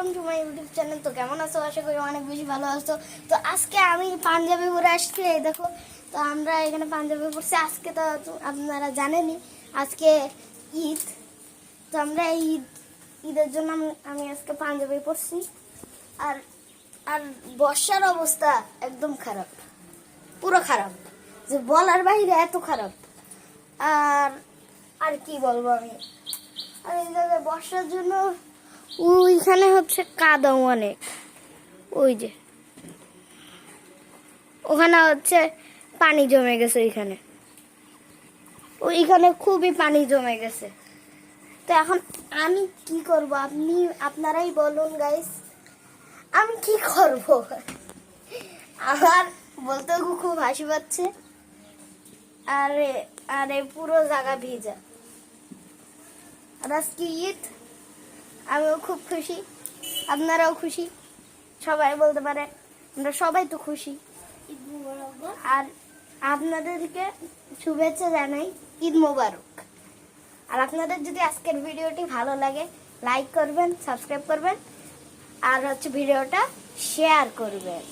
Welcome to my YouTube channel. তো কেমন আছো? আশা করি অনেক বেশি ভালো আছো। তো আজকে আমি পাঞ্জাবি পরে আসছি, এই দেখো। তো আমরা এখানে পাঞ্জাবি পরছি। আজকে তো আপনারা জানেনই আজকে ঈদ। তো আমরা ঈদের জন্য আমি আজকে পাঞ্জাবি পরছি। আর আর বর্ষার অবস্থা একদম খারাপ, পুরো খারাপ, যে বলার বাইরে এত খারাপ। আর আর কি বলবো আমি। আর এই জায়গায় বর্ষার জন্য ওইখানে হচ্ছে কাদা অনেক, ওই যে ওখানে হচ্ছে পানি জমে গেছে, ওইখানে খুবই পানি জমে গেছে। তো এখন আমি কি করব, আপনারাই বলুন গাইস, আমি কি করব? আমার বলতে খুব হাসি পাচ্ছে। আরে আরে পুরো জায়গা ভিজা। আর আজকে ঈদ, আমিও খুব খুশি, আপনারাও খুশি, সবাই বলতে পারে আমরা সবাই তো খুশি। আর আপনাদেরকে শুভেচ্ছা জানাই, ঈদ মোবারক। আর আপনাদের যদি আজকের ভিডিওটি ভালো লাগে, লাইক করবেন, সাবস্ক্রাইব করবেন, আর হচ্ছে ভিডিওটা শেয়ার করবেন।